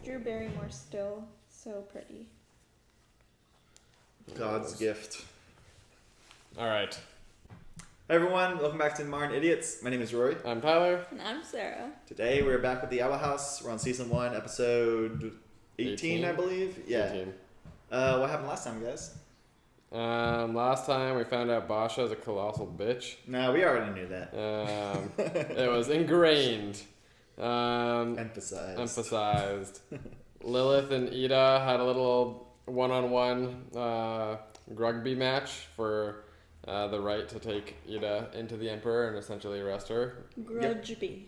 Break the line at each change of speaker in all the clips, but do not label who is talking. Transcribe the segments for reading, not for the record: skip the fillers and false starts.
Drew Barrymore still so pretty.
God's gift.
All right.
Hey everyone, welcome back to Modern Idiots. My name is Rory.
I'm Tyler.
And I'm Sarah.
Today we're back with the Owl House. We're on season 1, episode 18, I believe. Yeah.
18.
What happened last time, guys?
Last time we found out Basha is a colossal bitch.
No, we already knew that.
It was ingrained.
Emphasized.
Lilith and Ida had a little one-on-one rugby match for the right to take Ida into the Emperor and essentially arrest her.
Grudgeby.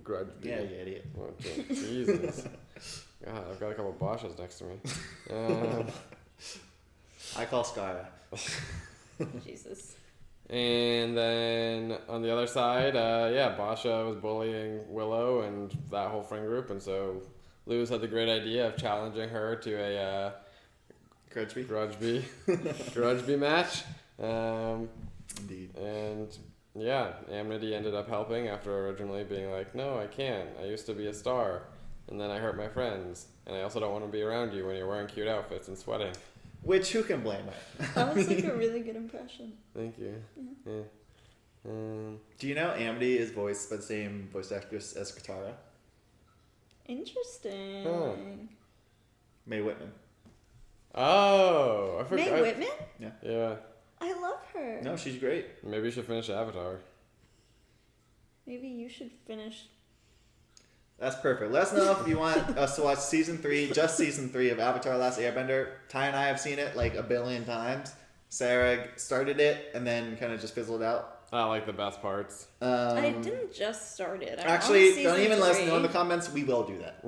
Grudgeby.
Yeah, you idiot.
Oh, Jesus. God, I've got a couple Bashas next to me.
I call Skara.
Jesus.
And then on the other side, Basha was bullying Willow and that whole friend group, and so Luz had the great idea of challenging her to a Grudgeby match.
Indeed.
And yeah, Amity ended up helping after originally being like, no, I can't. I used to be a star, and then I hurt my friends, and I also don't want to be around you when you're wearing cute outfits and sweating.
Which, who can blame her?
That was like a really good impression.
Thank you. Yeah.
Do you know Amity is voiced by the same voice actress as Katara?
Interesting.
Huh.
Mae Whitman.
Oh, I forgot.
Mae Whitman?
Yeah.
I love her.
No, she's great.
Maybe you should finish Avatar.
Maybe you should finish.
That's perfect. Let us know if you want us to watch season 3, just season 3 of Avatar: Last Airbender. Ty and I have seen it like a billion times. Sarah started it and then kind of just fizzled out.
I like the best parts.
I didn't just start it.
Actually, don't even let us know in the comments. We will do that.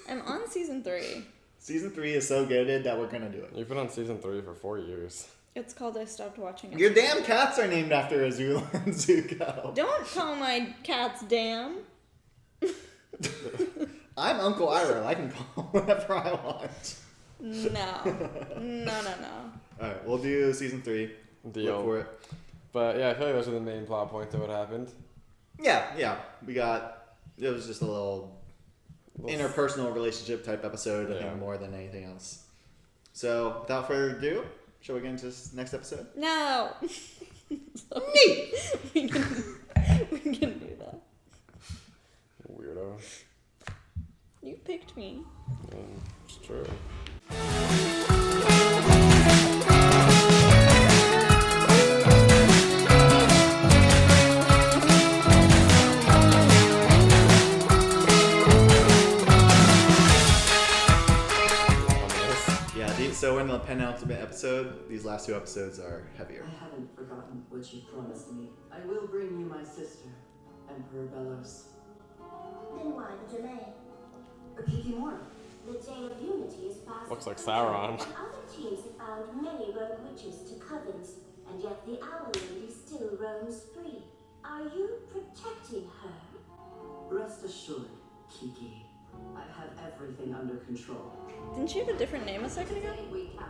I'm on season 3.
Season 3 is so good that we're going to do it.
You've been on season 3 for 4 years.
It's called I Stopped Watching It.
Your damn cats are named after Azula and Zuko.
Don't call my cats damn.
I'm Uncle Ira. I can call whatever I want.
No.
Alright, we'll do season 3.
Deal.
Look for it.
But yeah, I feel like those are the main plot points of what happened.
Yeah. It was just a little interpersonal relationship type episode, I think, more than anything else. So, without further ado, shall we get into this next episode?
No.
Me!
we can do that.
Weirdo.
You picked me.
It's true.
So we're in the penultimate episode. These last 2 episodes are heavier.
I haven't forgotten what you promised me. I will bring you my sister, Emperor Bellows.
Then why the delay?
Kiki Moore.
The Day of Unity is fast.
Looks like Sauron.
And other teams have found many rogue witches to covens, and yet the Owl Lady still roams free. Are you protecting her?
Rest assured, Kiki. I have everything under control.
Didn't she have a different name a second ago?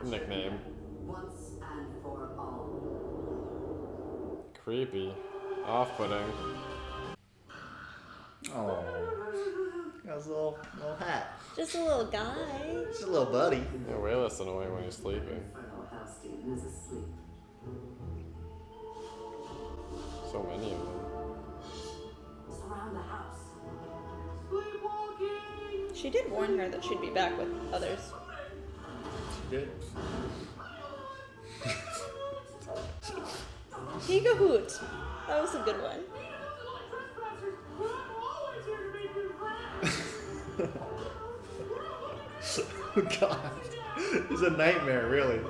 Nickname.
Once and for all.
Creepy. Off-putting.
Oh. Got his little hat.
Just a little guy.
Just a little buddy.
Yeah, way less annoying when he's sleeping.
Final house demon is asleep.
So many of them.
Surround the house.
She did warn her that she'd be back with others.
She did.
Higa Hoot. That was a good one.
Oh God. It's a nightmare, really.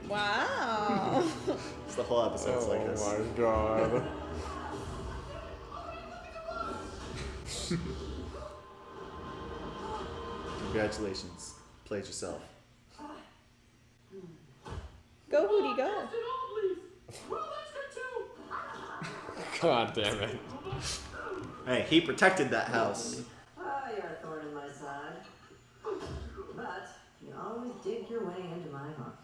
Wow.
It's the whole episode's like this.
Oh my God.
Congratulations. Played yourself.
Go Hootie, go.
God damn it.
Hey, he protected that house.
You're a thorn in my side. But you always dig your way into my heart.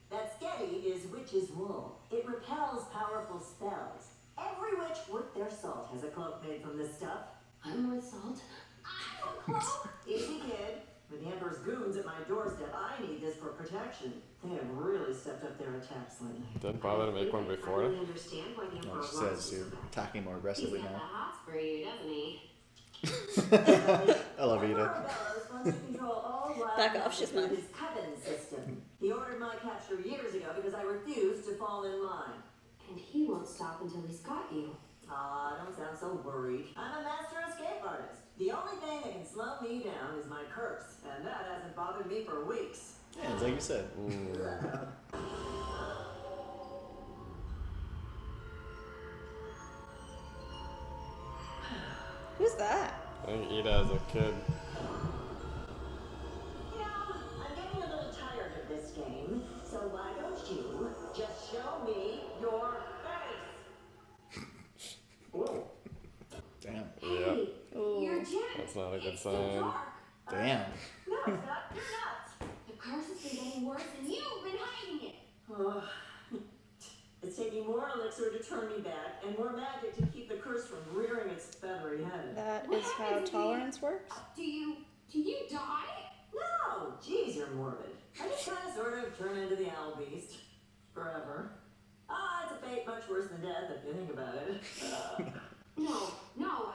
That sketty is witch's wool. It repels powerful spells. Every witch worth their salt has a cloak made from this stuff.
I'm worth salt. I'm a cloak.
Easy, kid. With the Emperor's goons at my doorstep, I need this for protection. They have really stepped up their attacks lately.
Didn't bother to make one before.
I really understand why the
No,
Emperor
she
wants
says
you
you're
so bad.
attacking more
He's
aggressively
got the
now.
hots for you, doesn't he?
I love
Emperor
Ida.
Bellows wants to control all wild
Back off,
animals
she's
with
mine.
his coven system. He ordered my capture years ago because I refused to fall in line.
And he won't stop until he's got you.
Ah, don't sound so worried. I'm a master escape artist. The only thing that can slow me down is my curse, and that hasn't bothered me for weeks.
Yeah, it's like you said.
Who's that?
I think Ida as a kid.
You know, I'm getting a little tired of this game, so why don't you just show me your face? Whoa.
Damn.
Yeah.
Ooh.
You're Janet.
That's not a good
It's so
sign.
dark.
Damn.
No, it's not. You're nuts.
The curse has been getting worse and you've been hiding it.
Oh, it's taking more elixir to turn me back, and more magic to keep the curse from rearing its feathery head.
That
What
is how
happens if
tolerance works?
Do you die?
No, geez, you're morbid. I just kind of sort of turn into the owl beast. Forever. Ah, it's a fate much worse than death if you think about it.
No,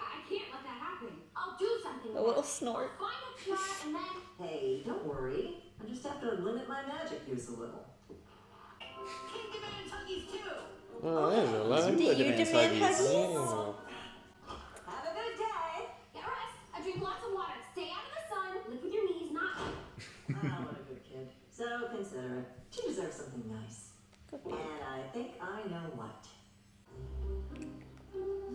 I can't let that happen. I'll do something.
A little snort.
I'll find a cure and then
Hey, don't worry. I just have to limit my magic use a little. King demands huggies too.
Oh, there's a lot.
Do you
demands
demand
huggies.
huggies?
Oh.
Have a good day.
get rest. I drink lots of water. Stay out of the sun. Live with your knees, not.
Ah, what a good kid. So considerate. She deserves something nice. And I think I know what.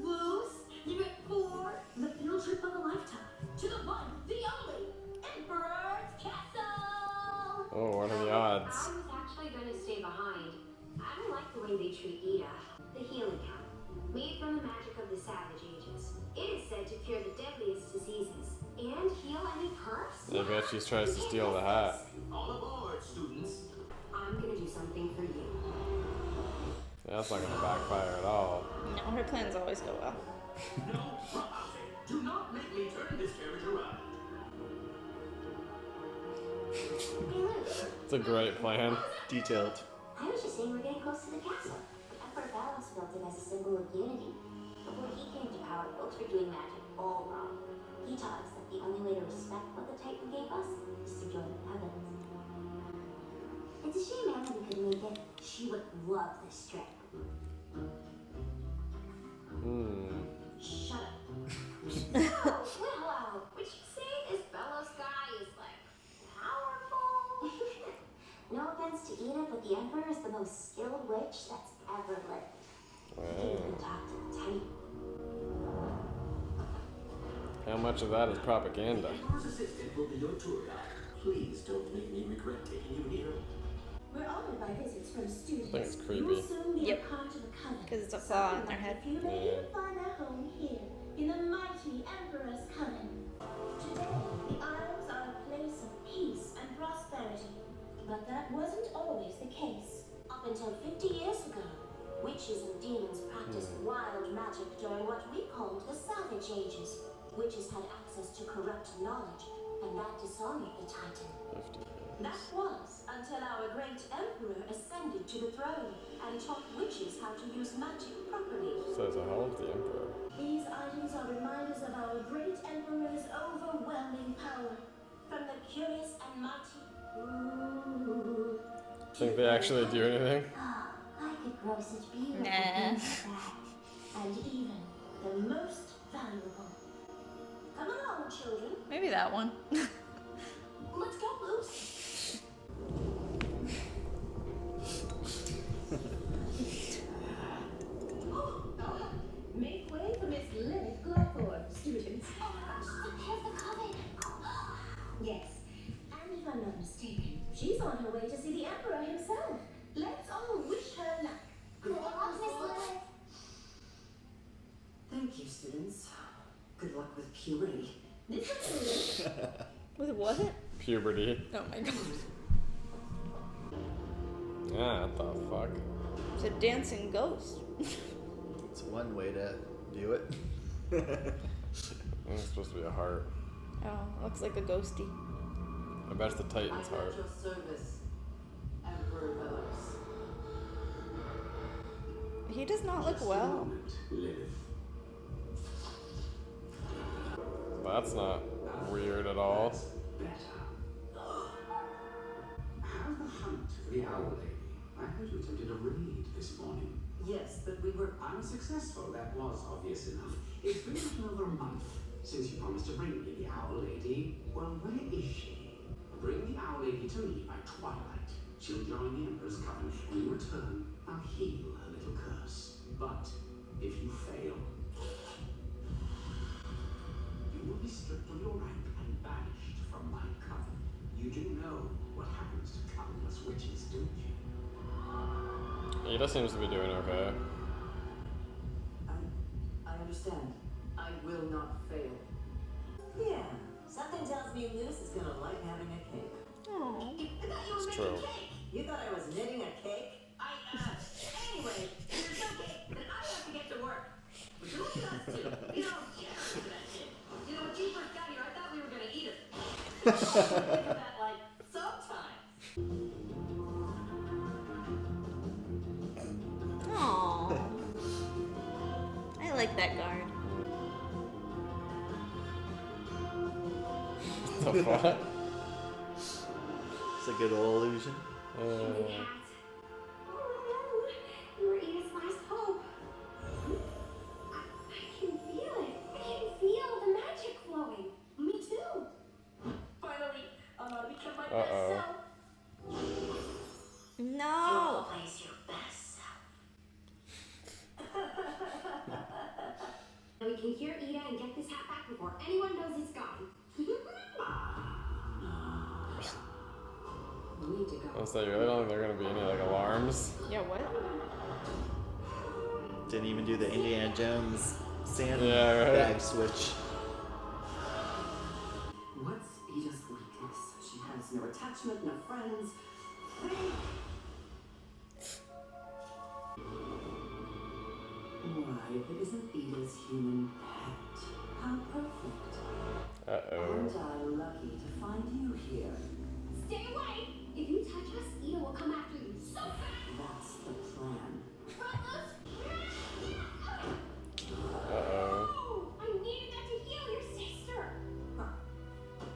Lose? You get 4? The field trip of a lifetime. To the one, the only, Emperor's Castle!
Oh, what are the odds?
I was actually going to stay behind. I don't like the way they treat Ida. The healing cup, made from the magic of the Savage Ages. It is said to cure the deadliest diseases and heal any curse.
I bet she tries to steal the hat.
All aboard, students.
I'm going to do something for you.
That's not gonna backfire at all.
No, her plans always go well.
No, I'll say, do not make me turn this carriage around.
It's a great plan.
Detailed.
I was just saying we're getting close to the castle. Emperor Bellows built it as a symbol of unity. Before he came to power, folks were doing magic all wrong. He taught us that the only way to respect what the Titan gave us is to join the heavens. It's a shame Emily couldn't make it. She would love this trip. Shut up. Well, would you say this Bellows guy is like powerful? No offense to Ida, but the Emperor is the most skilled witch that's ever lived. He even talked to the Titan.
How much of that is propaganda?
The Emperor's assistant will be your tour guide. Please don't make me regret taking you here.
We're honored by visits from students.
I think it's
You
creepy.
will soon be
Yep.
a part of the coven.
'Cause it's a flaw in their head.
Few may
Yeah.
even find their home here, in the mighty Emperor's coven. Today, the Isles are a place of peace and prosperity. But that wasn't always the case. Up until 50 years ago, witches and demons practiced wild magic during what we called the Savage Ages. Witches had access to corrupt knowledge, and that dishonored the Titan.
50 years.
That was until our great emperor ascended to the throne and taught witches how to use magic properly.
Says how old the emperor.
These items are reminders of our great emperor's overwhelming power. From the curious and mighty. Ooh.
Think they actually do anything?
Ah, I could grow such beautiful
Nah.
things like that. And even the most valuable. Come along, children.
Maybe that one.
Let's go, Luce.
Make way for Miss Lilith Gawthorne, students.
Oh my gosh, the head of the coven.
Yes, and if I'm not mistaken, she's on her way to see the Emperor himself. Let's all wish her luck.
Good luck, Miss Lilith.
Thank you, students. Good luck with puberty.
This is
With what?
Puberty.
Oh my god.
Ah, what the fuck?
It's a dancing ghost.
It's one way to Do it.
It's supposed to be a heart.
Oh, looks like a ghosty.
I bet it's the Titan's
I'm
heart.
at your service, Emperor Velos.
He does not look
Just a
well.
moment, Lilith.
That's not weird at all.
That's better. How's the hunt for the owl lady? I heard you attempted a raid this morning.
Yes, but we were.
Unsuccessful, that was obvious enough. It's been another month since you promised to bring me the owl lady. Well, where is she? Bring the owl lady to me by twilight. She'll join the Emperor's coven, and in return, I'll heal her little curse. But if you fail, you will be stripped of your rank and banished from my coven. You do know what happens to covenless witches, don't you?
Ada seems to be doing okay.
I understand. I will not fail. Yeah, something tells me Luce is gonna like having a cake.
Oh.
I thought you were
It's
making
true.
cake.
You thought I was knitting a cake?
Anyway, there's no cake, then I have to get to work. But you look at us too. We don't care for that shit. You know, when she first got here, I thought we were gonna eat it. Think of that like sometimes.
Aww. I like that guard.
The fuck?
It's a good old illusion.
Human cat. Oh, you were Edith's last hope. I can feel it. I can feel the magic flowing. Me too. Finally, I'm gonna become my best
Uh-oh.
self.
No.
Always your best self. We can cure Ida and get this hat back before anyone knows it's gone. We need to go.
I'll say, you really don't think there are gonna be any like alarms?
Yeah, what?
Didn't even do the Indiana Jones sand
Yeah, right.
bag switch.
What's Ida's weakness? She has no attachment, no friends. Think. Why, if it isn't Ida's human pet? How perfect.
Uh-oh.
And I'm lucky to find you here.
Stay away! If you touch us, Ida will come after you so fast!
That's the plan.
Uh-oh.
Oh, I needed that to heal your sister!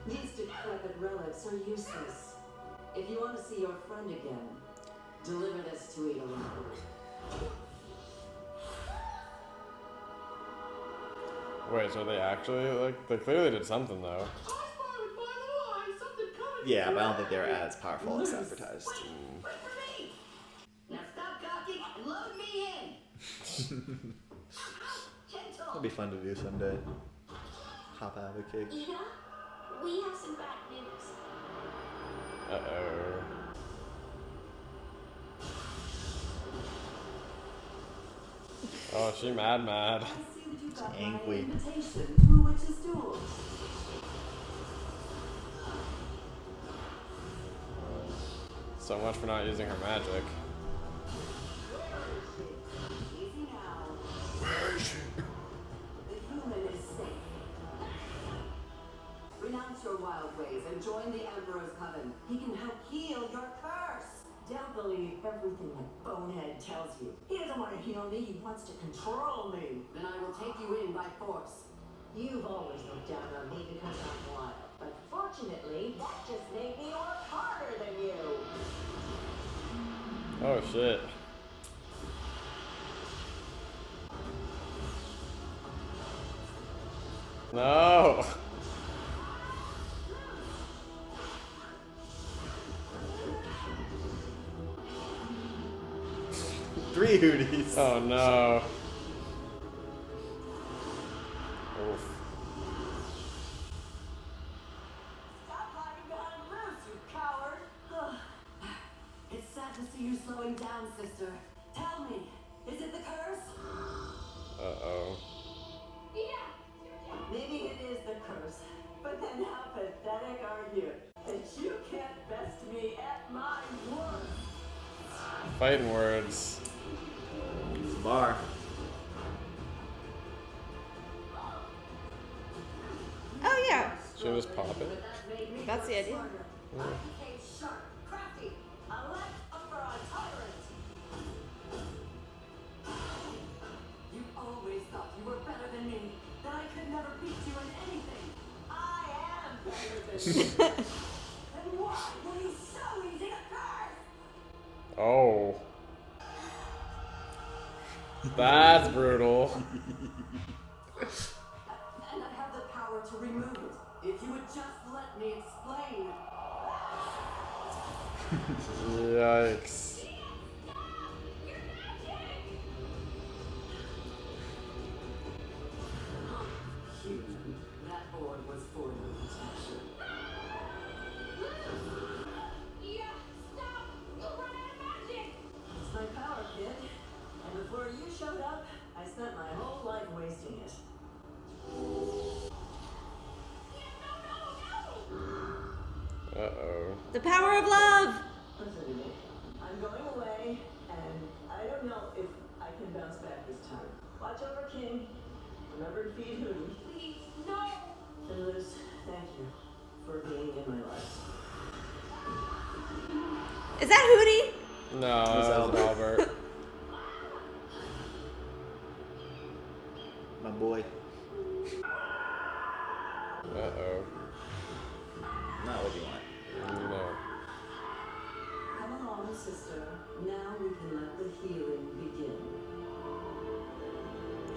These decrepit relics are useless. If you want to see your friend again, deliver this to Ida Lilith.
Wait, so they actually, like, they clearly did something, though.
Yeah, but I don't think they were as powerful as advertised.
Wait for me! Now stop talking and load me in! Gentle!
It'll be fun to do someday. Hop out of a cake.
Ida, we have some bad news.
Uh-oh. Oh, she mad.
I see that you got my
Angry.
invitation to a witch's duel.
So much for not using her magic.
Easy now. Where is she? The human is safe. Renounce your wild ways and join the Emperor's coven. He can help heal your curse. Don't believe everything that Bonehead tells you. He doesn't want to heal me, he wants to control me. Then I will take you in by force. You've always looked down on me because I'm wild. But fortunately, that just made me work harder than you.
Oh, shit. No!
3 Hooties.
Oh, no. Oof.
Stop hiding behind Luce, you coward! Ugh. It's sad to see you slowing down, sister. Tell me, is it the curse?
Uh-oh.
Maybe it is the curse, but then how pathetic are you? That you can't best me at my worst.
Fighting words.
It's a bar.
Should I just pop it?
But that made me
That's the
work
idea.
smarter. I became sharp, crafty, a left for a tyrant. You always thought you were better than me, that I could never beat you in anything. I am better than you. Then why were you so easy to curse?
Oh. That's brutal.
And I have the power to remove it. If you would just let me explain.
Yikes.
Human, that board was for your protection.
Yeah, stop! You'll run out of magic!
It's my power, kid. And before you showed up, I spent my whole life wasting it.
Uh-oh.
The power of love!
Listen to me. I'm going away, and I don't know if I can bounce back this time. Watch over King. Remember to feed Hootie.
Please, no!
And Liz, thank you for being in my life.
Is that Hootie?
No, that was Albert.
My boy.
Uh-oh.
Not what you want.
No.
Come along, sister. Now we can let the healing begin.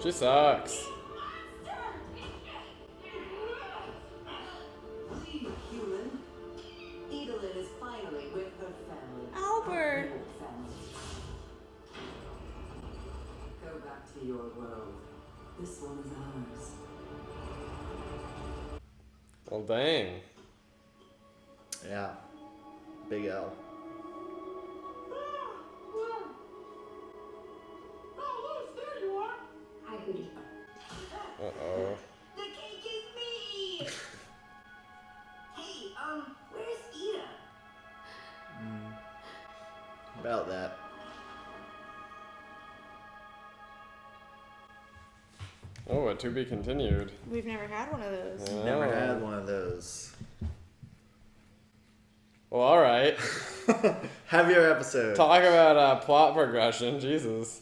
She sucks.
Leave, human. Edelyn is finally with her family.
Albert.
Her whole family. Go back to your world. This one is ours.
Well, dang.
Yeah. Big L.
Hi, Hootie.
Uh-oh.
The cake is me! Hey, where's Ida?
About that.
Oh, a to be continued.
We've never had one of those.
Oh.
Never had one of those.
Well, alright.
Heavier episode.
Talk about plot progression. Jesus.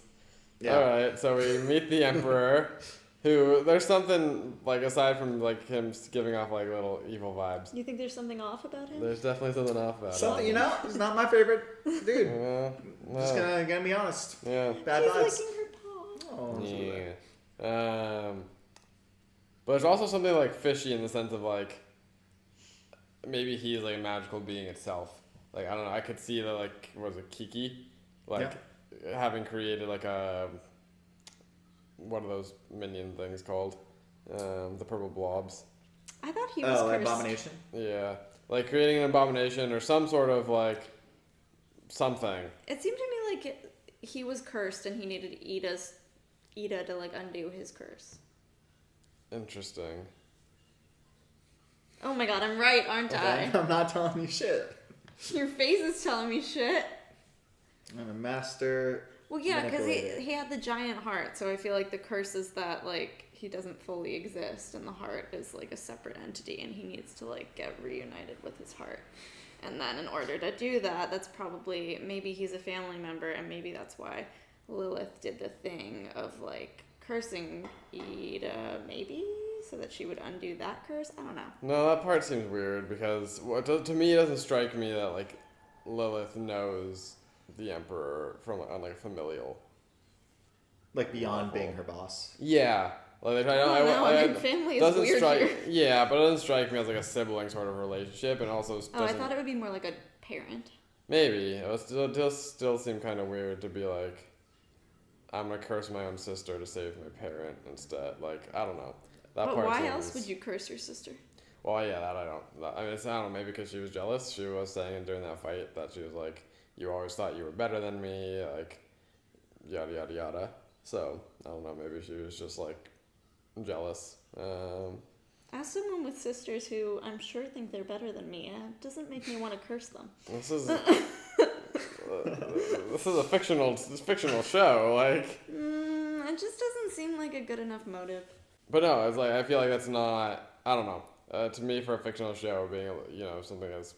Yeah.
Alright, so we meet the Emperor, who, there's something, like, aside from, like, him giving off, like, little evil vibes.
You think there's something off about him?
There's definitely something off about
Something,
it.
you know, he's not my favorite dude.
Yeah.
Just
No.
gonna be honest.
Yeah.
Bad
She's
vibes.
licking her paw.
Oh,
Yeah. But there's also something like fishy in the sense of like maybe he's like a magical being itself. Like I don't know, I could see that like was it Kiki, like having created like a what are those minion things called? The purple blobs.
I thought he was
Oh,
cursed.
abomination.
Yeah, like creating an abomination or some sort of like something.
It seemed to me like he was cursed and he needed Ida to like undo his curse.
Interesting.
Oh my god, I'm right, aren't
Okay. I'm not telling you shit.
I? Your face is telling me shit.
I'm a master.
Well, yeah, because
manipulator.
he had the giant heart, so I feel like the curse is that like he doesn't fully exist, and the heart is like a separate entity, and he needs to like get reunited with his heart. And then in order to do that, that's probably maybe he's a family member, and maybe that's why Lilith did the thing of like cursing Ida, maybe so that she would undo that curse. I don't know.
No, that part seems weird because to me it doesn't strike me that like Lilith knows the Emperor from on like familial.
Like beyond being her boss.
Yeah, like
I don't know. I mean, family is
doesn't
weird
strike.
here.
Yeah, but it doesn't strike me as like a sibling sort of relationship, and also
Oh, I
doesn't-
thought it would be more like a parent.
maybe it was still seem kind of weird to be like, I'm gonna curse my own sister to save my parent instead. Like I don't know. That
But
part
why
seems-
else would you curse your sister?
Well, yeah, that I don't. I mean, I don't know. Maybe because she was jealous. She was saying during that fight that she was like, "You always thought you were better than me," like, yada yada yada. So I don't know. Maybe she was just like jealous.
As someone with sisters who I'm sure think they're better than me, it doesn't make me want to curse them.
This is this is a fictional show. Like,
It just doesn't seem like a good enough motive.
but no, it's like I feel like that's not. I don't know. To me, for a fictional show, being something as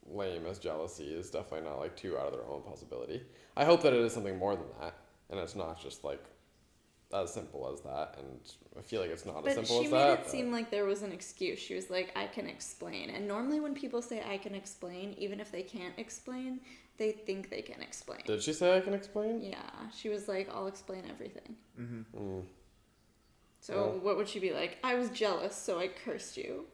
lame as jealousy is definitely not like too out of the realm of possibility. I hope that it is something more than that, and it's not just like as simple as that. And I feel like it's not as simple as that.
But she made it seem like there was an excuse. She was like, "I can explain." And normally, when people say "I can explain," even if they can't explain, they think they can explain.
Did she say I can explain?
Yeah, she was like, "I'll explain everything."
Mm-hmm.
Mm.
So
Well,
what would she be like? I was jealous, so I cursed you,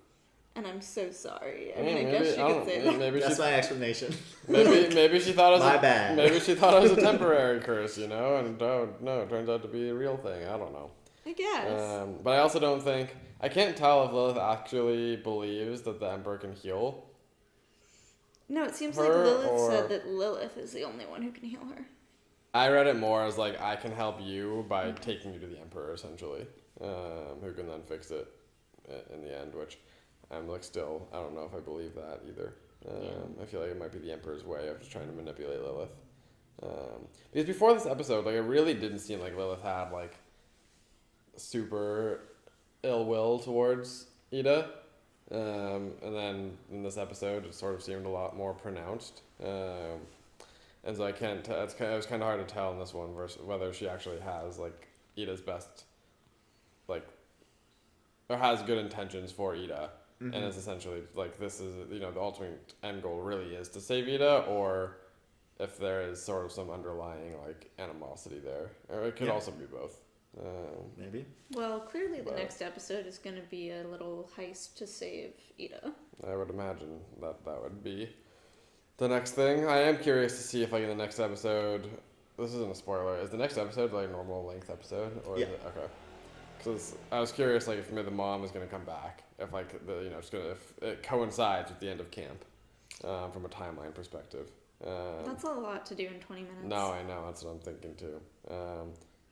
and I'm so sorry. I
Mm,
mean, I
maybe-
guess she
I
could
don't-
say
yeah,
that.
maybe
That's
she
my explanation.
maybe she thought it was
My bad.
Maybe she thought it was a temporary curse, and no, it turns out to be a real thing. I don't know.
I guess.
But I also don't think I can't tell if Lilith actually believes that the Emperor can heal.
No, it seems like
her
Lilith
or-
said that Lilith is the only one who can heal her.
I read it more as like I can help you by taking you to the Emperor, essentially, who can then fix it in the end. Which I'm like still I don't know if I believe that either. I feel like it might be the Emperor's way of just trying to manipulate Lilith. Because before this episode, like it really didn't seem like Lilith had like super ill will towards Ida. And then in this episode, it sort of seemed a lot more pronounced. And so I can't. It was kind of hard to tell in this one versus whether she actually has like Ida's best, like, or has good intentions for Ida, and is essentially like this is the ultimate end goal really is to save Ida, or if there is sort of some underlying like animosity there, or it could also be both.
Maybe.
Well, clearly the
But-
next episode is going to be a little heist to save Ida.
I would imagine that would be the next thing. I am curious to see if like in the next episode, this isn't a spoiler, is the next episode like a normal length episode? Or
Yeah.
Is it, okay. Because I was curious like if maybe the mom is going to come back, if like if it coincides with the end of camp, from a timeline perspective.
That's a lot to do in 20 minutes.
No, I know, that's what I'm thinking too.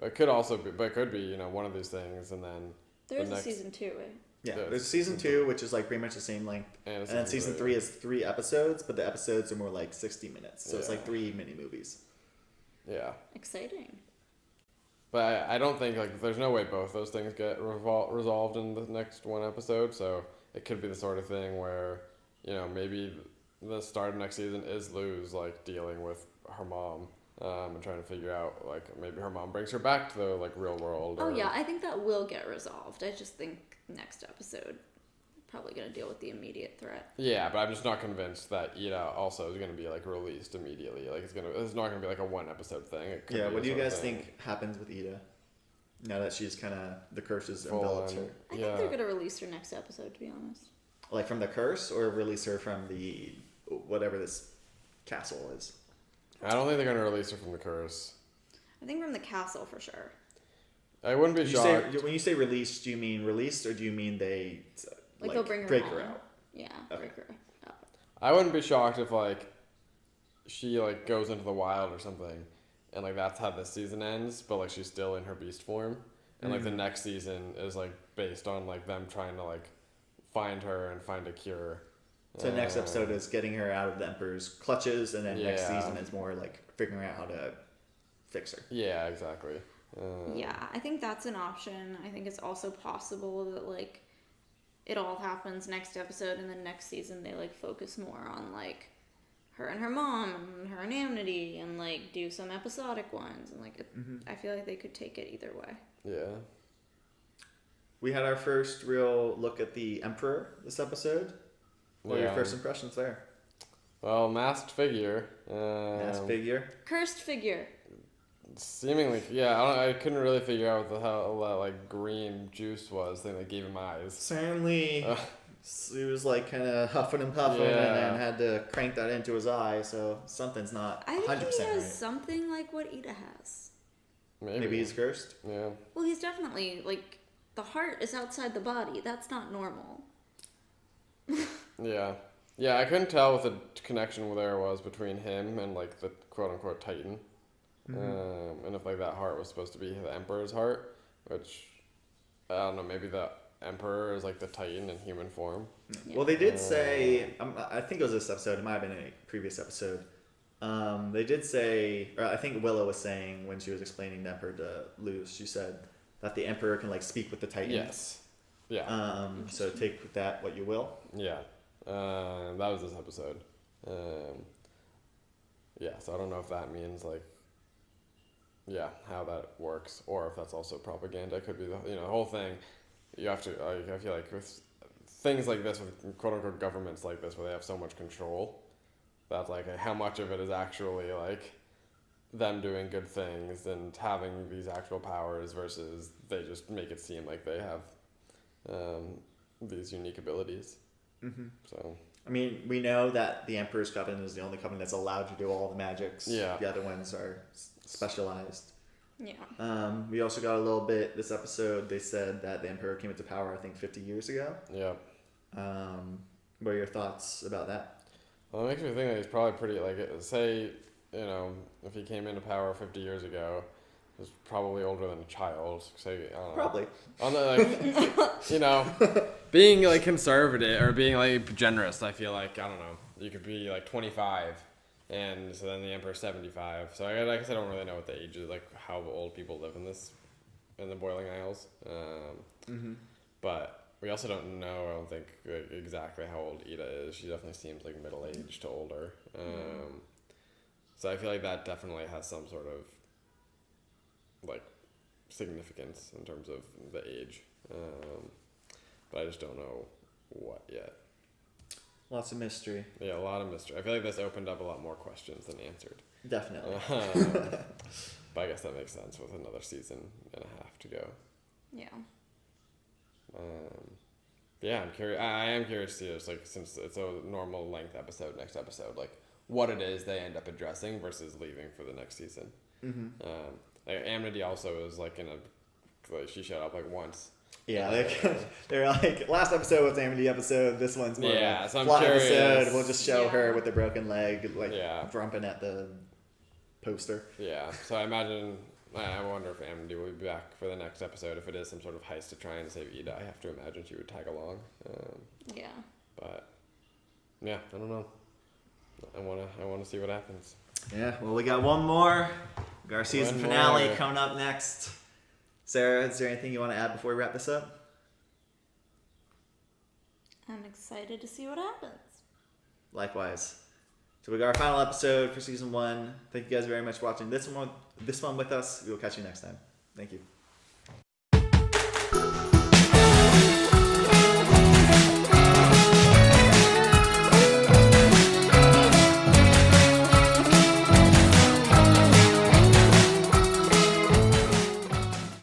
It could also be, but it could be one of these things, and then
There's
the
a
next-
season 2, right?
Yeah,
Yeah,
there's season 2, which is like pretty much the same length,
and
and then season 3 is 3 episodes, but the episodes are more like 60 minutes, so it's
Yeah.
like 3 mini movies.
Yeah.
Exciting.
But I don't think like there's no way both those things get resolved in the next one episode. So it could be the sort of thing where maybe the start of next season is Luz like dealing with her mom and trying to figure out like maybe her mom brings her back to the like real world.
Oh,
or-
yeah, I think that will get resolved. I just think next episode, probably going to deal with the immediate threat.
Yeah, but I'm just not convinced that Ida also is going to be like released immediately. Like it's not going to be like a 1 episode thing. It could
Yeah,
be
what
a
do you
sort of
guys
thing.
think happens with Ida? Now that she's kind of, the curse is
Full
enveloped
on.
her.
I think they're going to release her next episode, to be honest.
Like from the curse, or release her from the, whatever this castle is?
I don't think they're going to release her from the curse.
I think from the castle for sure.
I wouldn't be shocked.
When you say released, do you mean released, or do you mean they
Like they'll bring her
break
home.
her out?
Yeah,
Okay.
break her out.
I wouldn't be shocked if like she like goes into the wild or something, and like that's how this season ends. But like she's still in her beast form, and like the next season is like based on like them trying to like find her and find a cure.
So the next episode is getting her out of the Emperor's clutches, and then next
Yeah.
season is more like figuring out how to fix her.
Yeah, exactly.
Yeah, I think that's an option. I think it's also possible that like it all happens next episode, and then next season they like focus more on like her and her mom and her and Amity, and like do some episodic ones, and like I feel like they could take it either way.
Yeah.
We had our first real look at the Emperor this episode. What are your
Yeah.
first impressions there?
Well, masked figure.
Masked figure.
Cursed figure.
Seemingly, yeah. I couldn't really figure out what the hell that like green juice was. Thing that gave him eyes.
Certainly, he was like kind of huffing and puffing, and
Yeah.
then had to crank that into his eye. So something's not
I think
100%
he has
right.
something like what Ida has.
Maybe he's cursed.
Yeah.
Well, he's definitely like the heart is outside the body. That's not normal.
Yeah. Yeah, I couldn't tell what the connection there was between him and like the quote unquote Titan. And if like that heart was supposed to be the Emperor's heart, which I don't know, maybe the Emperor is like the Titan in human form.
Yeah.
Well, they did say, I think it was this episode, it might have been a previous episode. They did say, or I think Willow was saying when she was explaining the Emperor to Luz, she said that the Emperor can like speak with the Titan.
Yes. Yeah.
So take with that what you will.
Yeah. That was this episode. Yeah, so I don't know if that means like, yeah, how that works, or if that's also propaganda. It could be the whole thing. You have to. I feel like with things like this, with quote unquote governments like this, where they have so much control, that like how much of it is actually like them doing good things and having these actual powers versus they just make it seem like they have these unique abilities.
Mm-hmm.
So.
I mean, we know that the Emperor's Coven is the only coven that's allowed to do all the magics.
Yeah.
The other ones are specialized.
Yeah.
We also got a little bit this episode. They said that the Emperor came into power, I think, 50 years ago.
Yeah.
What are your thoughts about that?
Well, it makes me think that he's probably pretty, like, say, if he came into power 50 years ago, he was probably older than a child. Say, I don't know.
Probably.
On the, like, being, like, conservative or being, like, generous, I feel like, I don't know, you could be, like, 25, and so then the Emperor's 75. So I guess I don't really know what the age is, like, how old people live in the Boiling Isles. But we also don't know, I don't think, like, exactly how old Ida is. She definitely seems like middle-aged to older. So I feel like that definitely has some sort of, like, significance in terms of the age. But I just don't know what yet.
Lots of mystery.
Yeah, a lot of mystery. I feel like this opened up a lot more questions than answered.
Definitely.
But I guess that makes sense with another season and a half to go.
Yeah.
Yeah, I'm curious. I am curious to see, just, like, since it's a normal length episode, next episode, like, what it is they end up addressing versus leaving for the next season. Like, Amity also is like she showed up like once.
Yeah, they're like, last episode was Amity episode. This one's more
so I'm
plot
curious.
episode. We'll just show her with the broken leg, like rumping at the poster.
Yeah, so I wonder if Amity will be back for the next episode. If it is some sort of heist to try and save Ida, I have to imagine she would tag along.
Yeah.
But yeah, I don't know. I wanna see what happens.
Yeah, well, we got one more. We got our season finale coming up next. Sarah, is there anything you want to add before we wrap this up?
I'm excited to see what happens.
Likewise. So we got our final episode for season 1. Thank you guys very much for watching this one with us. We will catch you next time. Thank you.